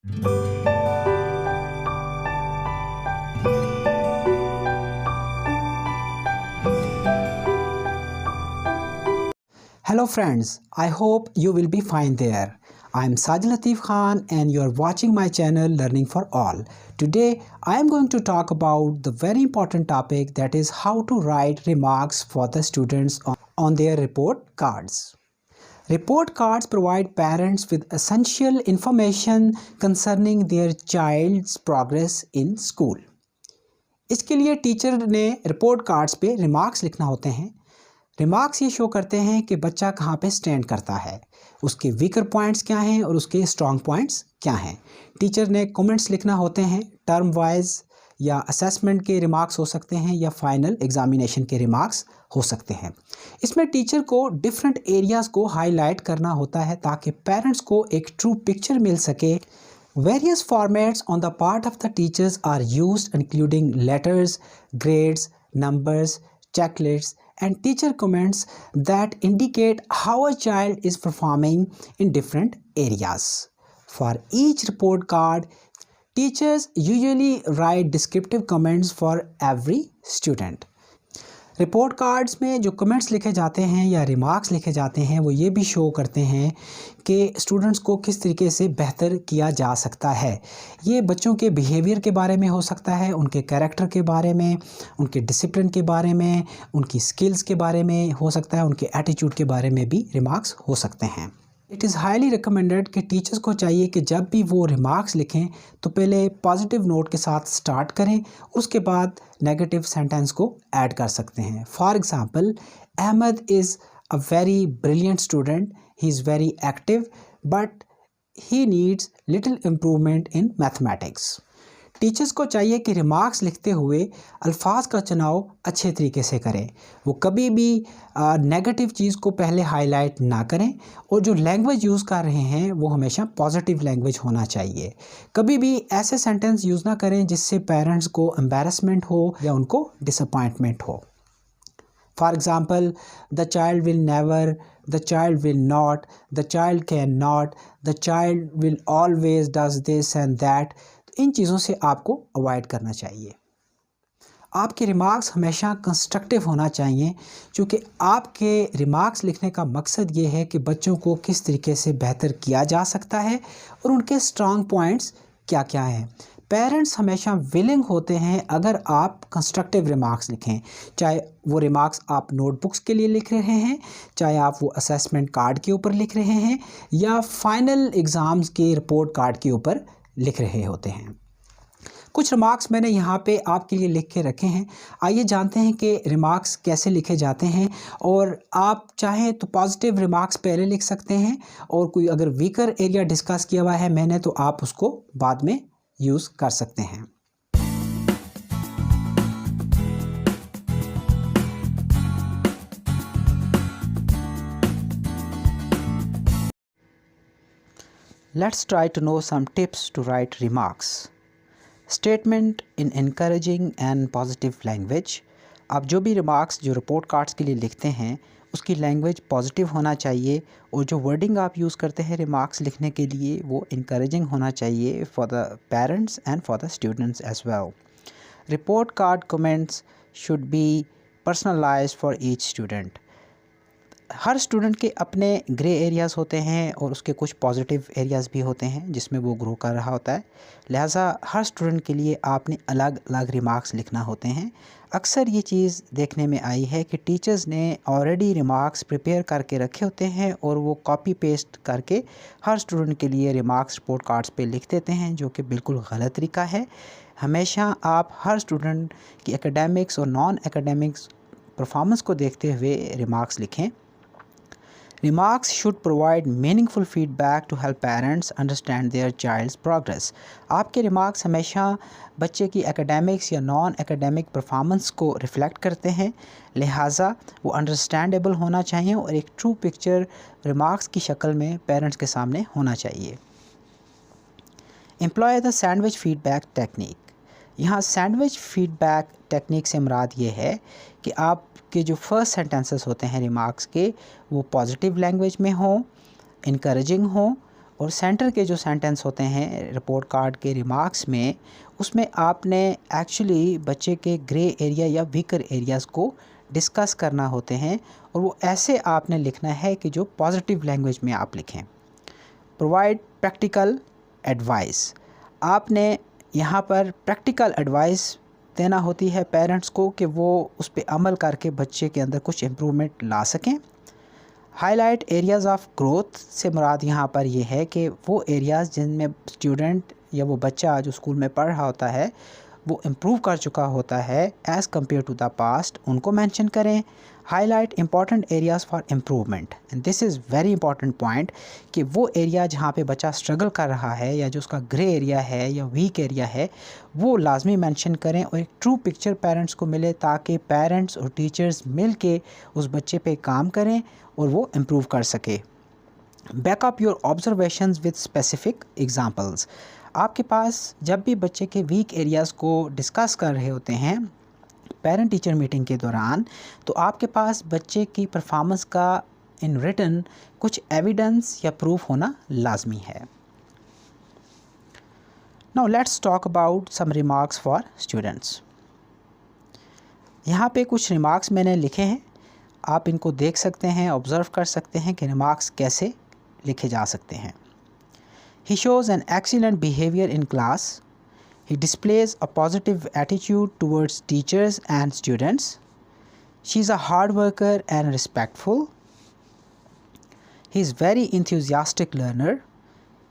Hello friends, I hope you will be fine there. I am Sajid Latif Khan and you are watching my channel Learning for All. Today I am going to talk about the very important topic, that is how to write remarks for the students on their report cards. Report cards provide parents with essential information concerning their child's progress in school. इसके लिए teacher ने report cards पे remarks लिखना होते हैं। Remarks ये show करते हैं कि बच्चा कहाँ पे स्टैंड करता है, उसके वीकर पॉइंट्स क्या हैं और उसके स्ट्रॉन्ग पॉइंट्स क्या हैं। टीचर ने कमेंट्स लिखना होते हैं, टर्म वाइज या असेसमेंट के रिमार्क्स हो सकते हैं या फाइनल एग्जामिनेशन के रिमार्क्स हो सकते हैं। इसमें टीचर को डिफरेंट एरियाज़ को हाईलाइट करना होता है ताकि पेरेंट्स को एक ट्रू पिक्चर मिल सके। Various formats on the part of the teachers are used, including letters, grades, numbers, checklists, and teacher comments that indicate how a child is performing in different areas. For each report card, teachers usually write descriptive comments for every student. Report cards में जो comments लिखे जाते हैं या remarks लिखे जाते हैं वो ये भी शो करते हैं कि स्टूडेंट्स को किस तरीके से बेहतर किया जा सकता है। ये बच्चों के बिहेवियर के बारे में हो सकता है, उनके कैरेक्टर के बारे में, उनके डिसिप्लिन के बारे में, उनकी स्किल्स के बारे में हो सकता है, उनके एटीट्यूड के बारे में भी रिमार्क्स हो सकते हैं। इट इज़ हाईली रिकमेंडेड कि टीचर्स को चाहिए कि जब भी वो रिमार्क्स लिखें तो पहले पॉजिटिव नोट के साथ स्टार्ट करें, उसके बाद नेगेटिव सेंटेंस को ऐड कर सकते हैं। For example, Ahmed is a very brilliant student, he is very active but he needs little improvement in mathematics. Teachers को चाहिए कि रिमार्क्स लिखते हुए अल्फाज का चुनाव अच्छे तरीके से करें। वो कभी भी नेगेटिव चीज़ को पहले हाईलाइट ना करें और जो लैंग्वेज यूज़ कर रहे हैं वो हमेशा पॉजिटिव लैंग्वेज होना चाहिए। कभी भी ऐसे सेंटेंस यूज़ ना करें जिससे पेरेंट्स को एम्बैरेसमेंट हो या उनको डिसअपॉइंटमेंट हो। For example, the child will never, the child will not, the child can not, the child will always does this and that. इन चीज़ों से आपको अवॉइड करना चाहिए। आपके रिमार्क्स हमेशा कंस्ट्रक्टिव होना चाहिए, क्योंकि आपके रिमार्क्स लिखने का मकसद ये है कि बच्चों को किस तरीके से बेहतर किया जा सकता है और उनके स्ट्रॉन्ग पॉइंट्स क्या क्या हैं। पेरेंट्स हमेशा विलिंग होते हैं अगर आप कंस्ट्रक्टिव रिमार्क्स लिखें, चाहे वो रिमार्क्स आप नोटबुक्स के लिए लिख रहे हैं, चाहे आप वो असेसमेंट कार्ड के ऊपर लिख रहे हैं या फाइनल एग्ज़ाम्स के रिपोर्ट कार्ड के ऊपर लिख रहे होते हैं। कुछ रिमार्क्स मैंने यहाँ पे आपके लिए लिख के रखे हैं। आइए जानते हैं कि रिमार्क्स कैसे लिखे जाते हैं। और आप चाहें तो पॉजिटिव रिमार्क्स पहले लिख सकते हैं और कोई अगर वीकर एरिया डिस्कस किया हुआ है मैंने तो आप उसको बाद में यूज़ कर सकते हैं। Let's try to know some tips to write remarks. Statement in encouraging and positive language. आप जो भी रिमार्क्स जो रिपोर्ट कार्ड्स के लिए लिखते हैं उसकी लैंग्वेज पॉजिटिव होना चाहिए और जो वर्डिंग आप यूज़ करते हैं रिमार्क्स लिखने के लिए वो इनकरेजिंग होना चाहिए for the parents and for the students as well. Report card comments should be personalised for each student. हर स्टूडेंट के अपने ग्रे एरियाज़ होते हैं और उसके कुछ पॉजिटिव एरियाज़ भी होते हैं जिसमें वो ग्रो कर रहा होता है। लिहाजा हर स्टूडेंट के लिए आपने अलग अलग रिमार्क्स लिखना होते हैं। अक्सर ये चीज़ देखने में आई है कि टीचर्स ने ऑलरेडी रिमार्क्स प्रिपेयर करके रखे होते हैं और वो कॉपी पेस्ट करके हर स्टूडेंट के लिए रिमार्क्स रिपोर्ट कार्ड्स पे लिख देते हैं, जो कि बिल्कुल गलत तरीका है। हमेशा आप हर स्टूडेंट की एकेडमिक्स और नॉन एकेडमिक्स परफॉर्मेंस को देखते हुए रिमार्क्स लिखें। Remarks should provide meaningful feedback to help parents understand their child's progress. आपके रिमार्क्स हमेशा बच्चे की एकेडमिक्स या नॉन एकेडमिक परफॉर्मेंस को रिफ़्लेक्ट करते हैं, लिहाजा वो अंडरस्टैंडेबल होना चाहिए और एक ट्रू पिक्चर रिमार्क्स की शक्ल में पेरेंट्स के सामने होना चाहिए। Employ the sandwich feedback technique. यहाँ सैंडविच फीडबैक टेक्निक से मुराद ये है कि आपके जो फर्स्ट सेंटेंसेस होते हैं रिमार्क्स के वो पॉजिटिव लैंग्वेज में हों, इनकरेजिंग हों और सेंटर के जो सेंटेंस होते हैं रिपोर्ट कार्ड के रिमार्क्स में, उसमें आपने एक्चुअली बच्चे के ग्रे एरिया या वीकर एरियाज़ को डिस्कस करना होते हैं, और वो ऐसे आपने लिखना है कि जो पॉजिटिव लैंग्वेज में आप लिखें। प्रोवाइड प्रैक्टिकल एडवाइस, आपने यहाँ पर प्रैक्टिकल एडवाइस देना होती है पेरेंट्स को कि वो उस पर अमल करके बच्चे के अंदर कुछ इम्प्रूवमेंट ला सकें। हाईलाइट एरियाज़ ऑफ ग्रोथ से मुराद यहाँ पर ये है कि वो एरियाज़ जिनमें स्टूडेंट या वो बच्चा जो स्कूल में पढ़ रहा होता है वो इम्प्रूव कर चुका होता है as compare to the past, उनको मेंशन करें। Highlight important areas for improvement, and this is very important point कि वो एरिया जहाँ पे बच्चा स्ट्रगल कर रहा है या जो उसका ग्रे एरिया है या वीक एरिया है वो लाजमी मेंशन करें, और एक ट्रू पिक्चर पेरेंट्स को मिले ताकि पेरेंट्स और टीचर्स मिल के उस बच्चे पे काम करें और वो इम्प्रूव कर सके। Backup your observations with specific examples, आपके पास जब भी बच्चे के वीक एरियाज़ को डिस्कस कर रहे होते हैं पेरेंट टीचर मीटिंग के दौरान, तो आपके पास बच्चे की परफॉर्मेंस का इन रिटन कुछ एविडेंस या प्रूफ होना लाजमी है। Now let's talk about some remarks for students. यहाँ पे कुछ रिमार्क्स मैंने लिखे हैं, आप इनको देख सकते हैं, ऑब्ज़र्व कर सकते हैं कि रिमार्क्स कैसे लिखे जा सकते हैं। He shows an excellent behavior in class. He displays a positive attitude towards teachers and students. She is a hard worker and respectful. He is very enthusiastic learner.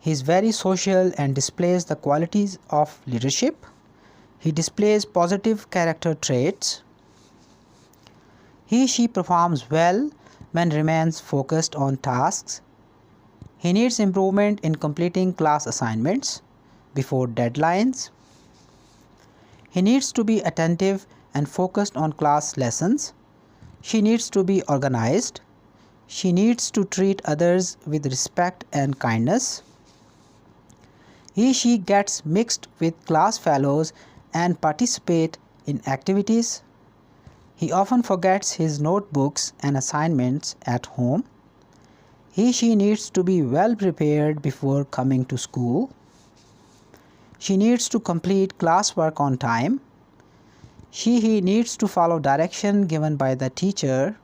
He is very social and displays the qualities of leadership. He displays positive character traits. She performs well when remains focused on tasks. He needs improvement in completing class assignments before deadlines. He needs to be attentive and focused on class lessons. She needs to be organized. She needs to treat others with respect and kindness. She gets mixed with class fellows and participate in activities. He often forgets his notebooks and assignments at home. She needs to be well prepared before coming to school. She needs to complete classwork on time. He needs to follow direction given by the teacher.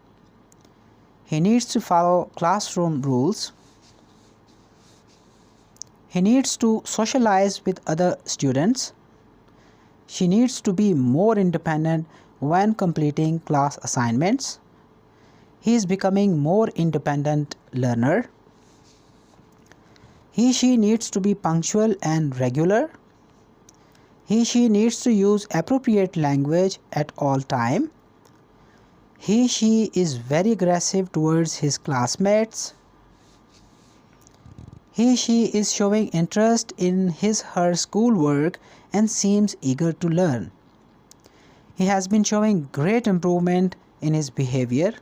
He needs to follow classroom rules. He needs to socialize with other students. She needs to be more independent when completing class assignments. He is becoming more independent learner. She needs to be punctual and regular. She needs to use appropriate language at all time. She is very aggressive towards his classmates. She is showing interest in her schoolwork and seems eager to learn. He has been showing great improvement in his behavior.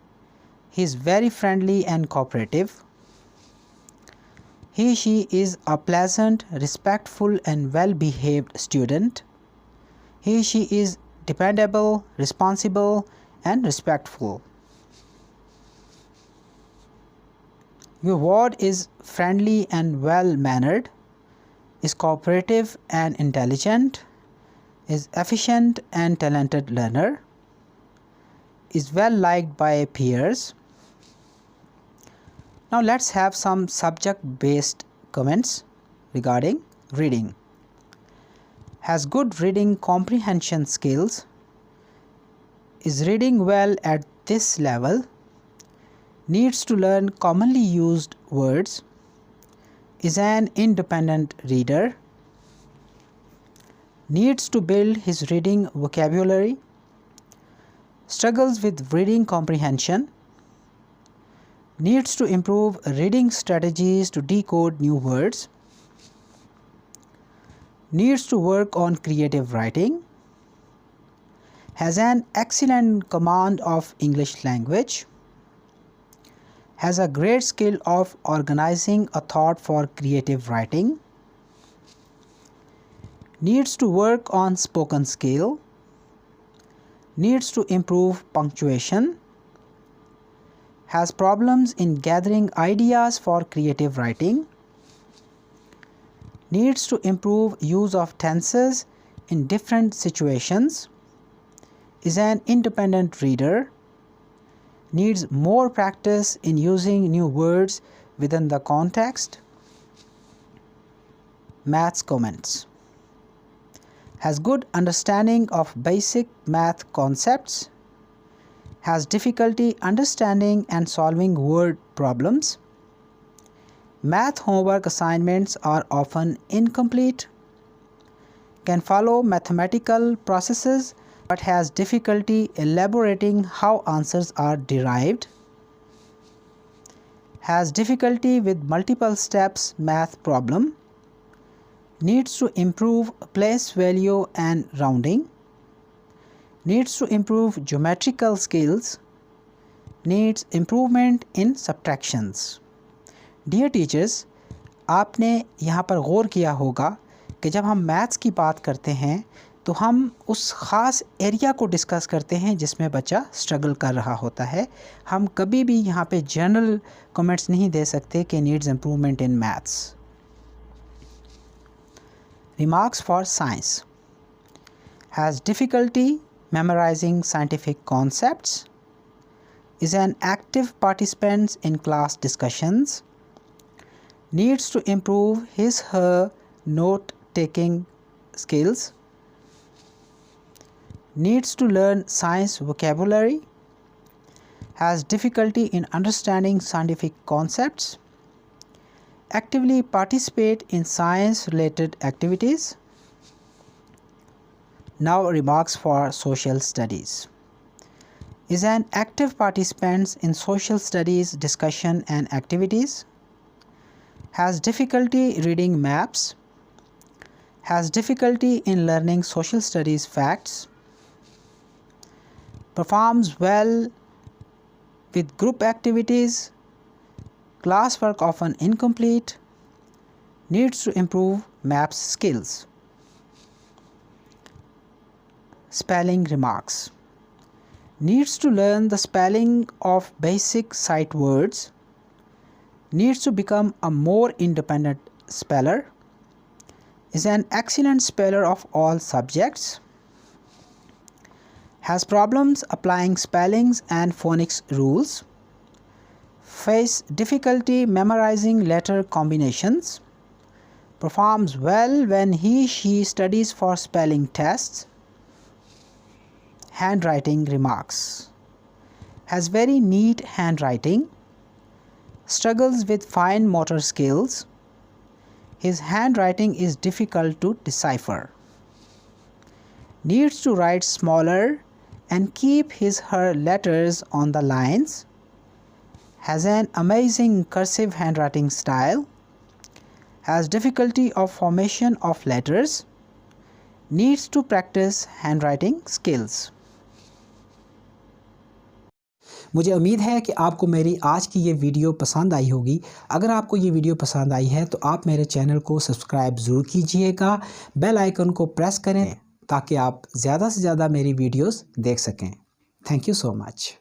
He is very friendly and cooperative. She is a pleasant, respectful and well-behaved student. She is dependable, responsible and respectful. Your ward is friendly and well-mannered, is cooperative and intelligent, is efficient and talented learner, is well liked by peers. Now let's have some subject-based comments regarding reading. Has good reading comprehension skills. Is reading well at this level. Needs to learn commonly used words. Is an independent reader. Needs to build his reading vocabulary. Struggles with reading comprehension. Needs to improve reading strategies to decode new words. Needs to work on creative writing. Has an excellent command of English language. Has a great skill of organizing a thought for creative writing. Needs to work on spoken skill. Needs to improve punctuation. Has problems in gathering ideas for creative writing. needs to improve use of tenses in different situations, is an independent reader, needs more practice in using new words within the context. Maths comments. Has good understanding of basic math concepts, has difficulty understanding and solving word problems. Math homework assignments are often incomplete, can follow mathematical processes but has difficulty elaborating how answers are derived, has difficulty with multiple steps math problem, needs to improve place value and rounding, needs to improve geometrical skills, needs improvement in subtractions. Dear teachers, आपने यहाँ पर गौर किया होगा कि जब हम maths की बात करते हैं तो हम उस ख़ास एरिया को डिस्कस करते हैं जिसमें बच्चा स्ट्रगल कर रहा होता है. हम कभी भी यहाँ पे जनरल कमेंट्स नहीं दे सकते कि needs improvement in maths. Remarks for science. Has difficulty memorizing scientific concepts, is an active participant in class discussions, needs to improve his/her note-taking skills, needs to learn science vocabulary, has difficulty in understanding scientific concepts, actively participate in science-related activities. Now remarks for social studies. Is an active participant in social studies discussion and activities, has difficulty reading maps, has difficulty in learning social studies facts, performs well with group activities, classwork often incomplete, needs to improve maps skills. Spelling remarks. Needs to learn the spelling of basic sight words, needs to become a more independent speller, is an excellent speller of all subjects, has problems applying spellings and phonics rules, face difficulty memorizing letter combinations, performs well when he/she studies for spelling tests. Handwriting remarks. Has very neat handwriting, struggles with fine motor skills, his handwriting is difficult to decipher, needs to write smaller and keep his/her letters on the lines, has an amazing cursive handwriting style, has difficulty of formation of letters, needs to practice handwriting skills. मुझे उम्मीद है कि आपको मेरी आज की ये video पसंद आई होगी. अगर आपको ये वीडियो पसंद आई है तो आप मेरे चैनल को सब्सक्राइब ज़रूर कीजिएगा, बेल आइकन को प्रेस करें ताकि आप ज़्यादा से ज़्यादा मेरी वीडियोस देख सकें. Thank you so much.